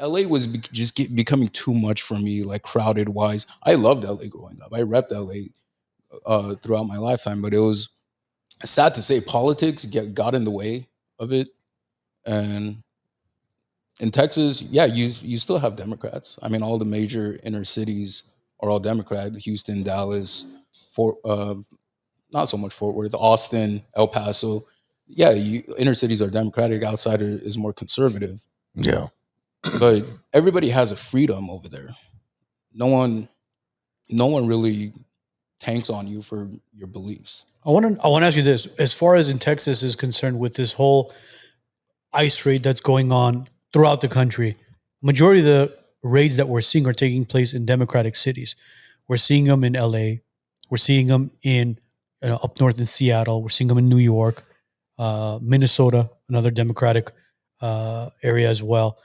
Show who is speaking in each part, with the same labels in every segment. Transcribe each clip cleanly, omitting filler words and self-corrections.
Speaker 1: LA was becoming too much for me, like crowded wise. I loved LA growing up. I repped LA throughout my lifetime, but it was sad to say politics got in the way of it. And in Texas, yeah, you still have Democrats. I mean, all the major inner cities are all Democrat. Houston, Dallas, Fort, not so much Fort Worth, Austin, El Paso. Yeah, inner cities are Democratic. Outside is more conservative.
Speaker 2: Yeah.
Speaker 1: But everybody has a freedom over there. No one, no one really tanks on you for your beliefs.
Speaker 3: I want to ask you this: as far as in Texas is concerned, with this whole ICE raid that's going on throughout the country, majority of the raids that we're seeing are taking place in Democratic cities. We're seeing them in LA. We're seeing them in up north in Seattle. We're seeing them in New York, Minnesota, another Democratic area as well.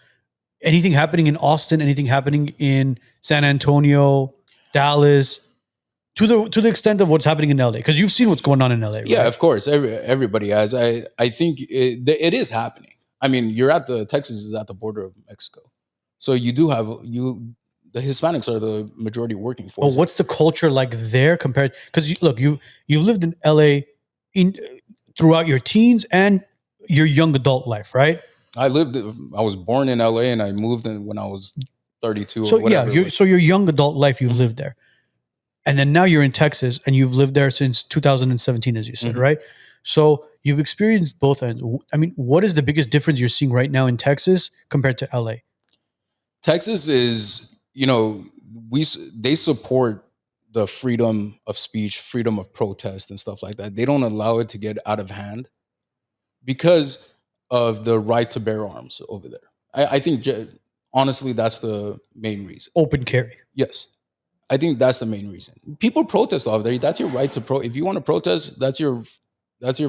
Speaker 3: Anything happening in Austin? Anything happening in San Antonio, Dallas? To the extent of what's happening in LA, because you've seen what's going on in LA, right?
Speaker 1: Yeah, of course. Everybody has. I think it is happening. I mean, Texas is at the border of Mexico, so you do have you. The Hispanics are the majority working
Speaker 3: But
Speaker 1: force.
Speaker 3: what's the culture like there compared? Because look, you've lived in LA in throughout your teens and your young adult life, right?
Speaker 1: I was born in LA and I moved in when I was 32
Speaker 3: So
Speaker 1: or whatever.
Speaker 3: so your young adult life, you've lived there, and then now you're in Texas and you've lived there since 2017, as you said,
Speaker 1: Mhm.
Speaker 3: right? So you've experienced both ends. I mean, what is the biggest difference you're seeing right now in Texas compared to LA?
Speaker 1: Texas is, they support the freedom of speech, freedom of protest, and stuff like that. They don't allow it to get out of hand because of the right to bear arms over there. I think, honestly, that's the main reason.
Speaker 3: Open carry.
Speaker 1: Yes, I think that's the main reason. People protest over there. That's your right to If you want to protest, that's your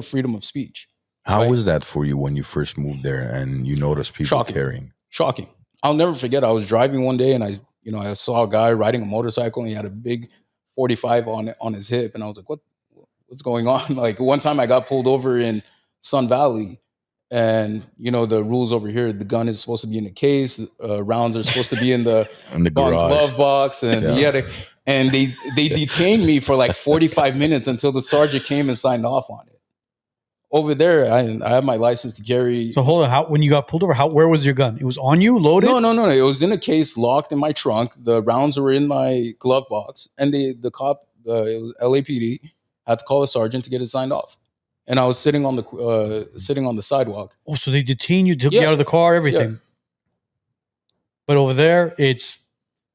Speaker 1: freedom of speech.
Speaker 2: How
Speaker 1: Right.
Speaker 2: was that for you when you first moved there and you noticed people
Speaker 1: Shocking.
Speaker 2: carrying?
Speaker 1: Shocking. I'll never forget. I was driving one day and I saw a guy riding a motorcycle and he had a big 45 on his hip, and I was like, what's going on? Like one time I got pulled over in Sun Valley, and the rules over here, the gun is supposed to be in a case, rounds are supposed to be in the
Speaker 2: In the garage.
Speaker 1: glove box, and and they detained me for like 45 minutes until the sergeant came and signed off on it. Over there, I have my license to carry.
Speaker 3: So hold on. When you got pulled over, where was your gun? It was on you, loaded?
Speaker 1: No. It was in a case, locked in my trunk. The rounds were in my glove box, and the cop, it was LAPD, had to call a sergeant to get it signed off. And I was sitting on the sidewalk.
Speaker 3: Oh, so they detained you, took you out of the car, everything.
Speaker 1: Yeah.
Speaker 3: But over there, it's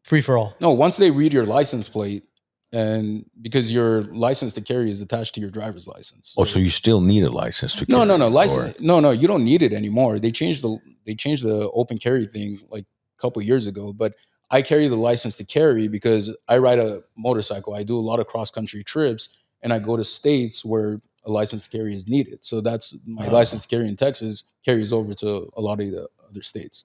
Speaker 3: free for all.
Speaker 1: No, once they read your license plate, and because your license to carry is attached to your driver's license.
Speaker 2: Oh, so you still need a license to
Speaker 1: No,
Speaker 2: carry?
Speaker 1: license. No, you don't need it anymore. They changed the open carry thing like a couple years ago. But I carry the license to carry because I ride a motorcycle. I do a lot of cross country trips, and I go to states where a license to carry is needed. So that's my license to carry in Texas carries over to a lot of the other states.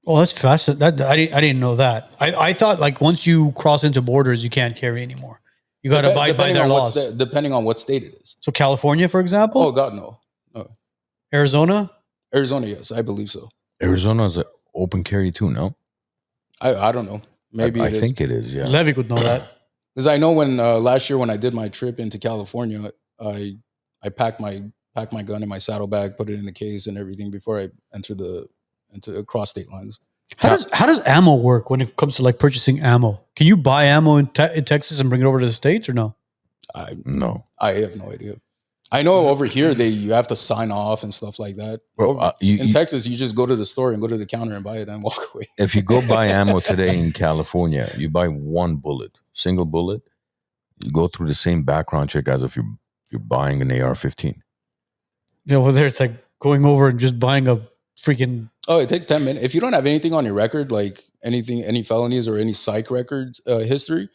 Speaker 3: Oh, that's fascinating. I didn't know that. I thought like once you cross into borders, you can't carry anymore. You got to abide by their laws.
Speaker 1: Depending on what state it is.
Speaker 3: So California, for example?
Speaker 1: Oh God, no.
Speaker 3: Arizona,
Speaker 1: yes, I believe so.
Speaker 2: Arizona is an open carry too, no?
Speaker 1: I don't know. Maybe
Speaker 2: I think it is. Yeah,
Speaker 3: Levick would know that.
Speaker 1: Because I know when last year when I did my trip into California, I packed my gun in my saddlebag, put it in the case and everything before I entered across state lines.
Speaker 3: How does ammo work when it comes to like purchasing ammo? Can you buy ammo in Texas and bring it over to the States or no?
Speaker 2: No.
Speaker 1: I have no idea. I know over here you have to sign off and stuff like that.
Speaker 2: Bro,
Speaker 1: in Texas, you just go to the store and go to the counter and buy it and walk away.
Speaker 2: If you go buy ammo today in California, you buy one bullet, single bullet. You go through the same background check as if you're buying an AR-15.
Speaker 3: Over there, it's like going over and just buying a freaking.
Speaker 1: Oh, it takes 10 minutes. If you don't have anything on your record, like any felonies or any psych records history.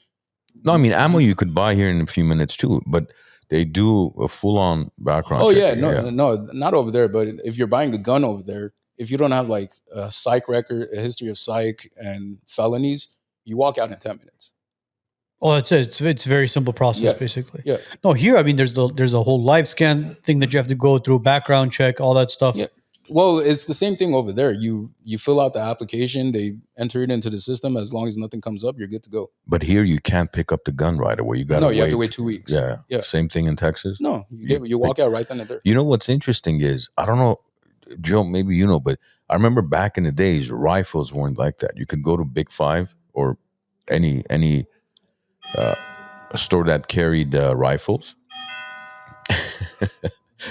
Speaker 2: No, I mean, ammo you could buy here in a few minutes too, but they do a full-on background check.
Speaker 1: No, not over there. But if you're buying a gun over there, if you don't have like a psych record, a history of psych and felonies, you walk out in 10 minutes.
Speaker 3: Oh, that's it. It's a very simple process, basically.
Speaker 1: Yeah.
Speaker 3: No, here, I mean, there's a whole live scan thing that you have to go through, background check, all that stuff.
Speaker 1: Yeah. Well, it's the same thing over there. You fill out the application, they enter it into the system. As long as nothing comes up, you're good to go.
Speaker 2: But here you can't pick up the gun right away. You got to
Speaker 1: No,
Speaker 2: wait.
Speaker 1: you have to wait 2 weeks.
Speaker 2: Yeah.
Speaker 1: Yeah.
Speaker 2: Same thing in Texas.
Speaker 1: No, you walk out right then and there.
Speaker 2: You know what's interesting is, I don't know, Joe, maybe you know, but I remember back in the days, rifles weren't like that. You could go to Big Five or any store that carried rifles.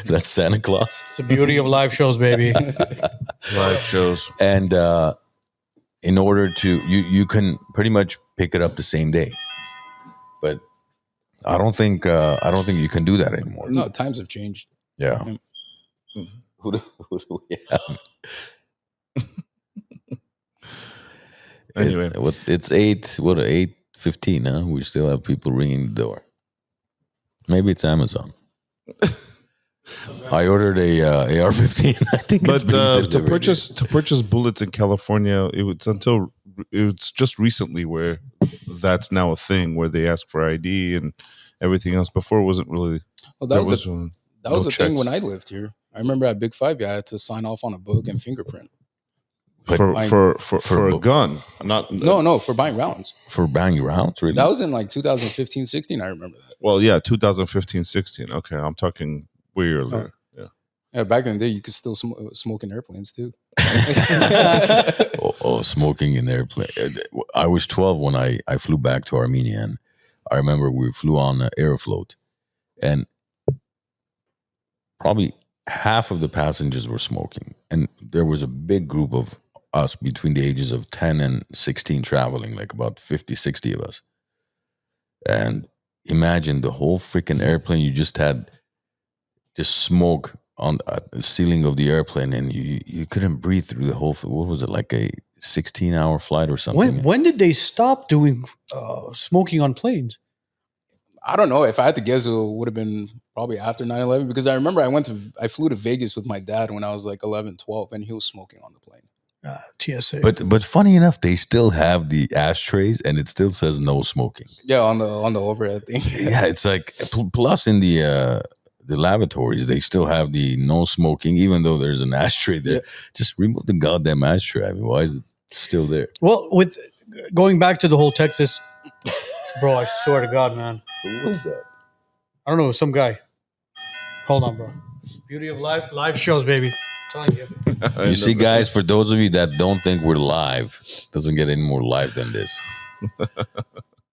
Speaker 2: That's Santa Claus.
Speaker 3: It's the beauty of live shows, baby.
Speaker 4: Live shows.
Speaker 2: And in order to, you can pretty much pick it up the same day. But I don't think you can do that anymore.
Speaker 1: No, times have changed.
Speaker 2: Yeah.
Speaker 1: Yeah.
Speaker 2: Who do we have?
Speaker 4: Anyway.
Speaker 2: It's 8:15 now. We still have people ringing the door. Maybe it's Amazon. I ordered a AR-15. I think it's
Speaker 4: But
Speaker 2: being
Speaker 4: to
Speaker 2: delivered.
Speaker 4: purchase bullets in California, it's just recently where that's now a thing where they ask for ID and everything else. Before it wasn't really.
Speaker 1: Well,
Speaker 4: There
Speaker 1: that was
Speaker 4: was
Speaker 1: that was
Speaker 4: no
Speaker 1: the thing
Speaker 4: checks.
Speaker 1: when I lived here. I remember at Big Five, I had to sign off on a book and fingerprint.
Speaker 4: for a gun, not
Speaker 1: No, for buying rounds.
Speaker 2: For banging rounds, really?
Speaker 1: That was in like 2015, 16. I remember that.
Speaker 4: Well, yeah, 2015, 16. Okay, I'm talking way earlier. Yeah.
Speaker 1: Yeah, back in the day, you could still smoke in airplanes too.
Speaker 2: Smoking in airplane. I was 12 when I flew back to Armenia, and I remember we flew on Aeroflot, and probably half of the passengers were smoking, and there was a big group of us between the ages of 10 and 16 traveling, like about 50, 60 of us. And imagine the whole freaking airplane, you just had just smoke on the ceiling of the airplane, and you couldn't breathe through the whole, what was it, like a 16-hour flight or something?
Speaker 3: When did they stop doing smoking on planes?
Speaker 1: I don't know. If I had to guess, it would have been probably after 9/11, because I remember I flew to Vegas with my dad when I was like 11, 12, and he was smoking on the plane.
Speaker 3: TSA.
Speaker 2: But funny enough, they still have the ashtrays, and it still says no smoking.
Speaker 1: Yeah, on the overhead thing.
Speaker 2: Yeah, it's like plus in the lavatories, they still have the no smoking, even though there's an ashtray there.
Speaker 1: Yeah.
Speaker 2: Just remove the goddamn ashtray. I mean, why is it still there?
Speaker 3: Well, with going back to the whole Texas, bro, I swear to God, man.
Speaker 2: Who was that?
Speaker 3: I don't know, some guy. Hold on, bro. Beauty of live shows, baby. I'm telling you.
Speaker 2: You see, guys, for those of you that don't think we're live, doesn't get any more live than this.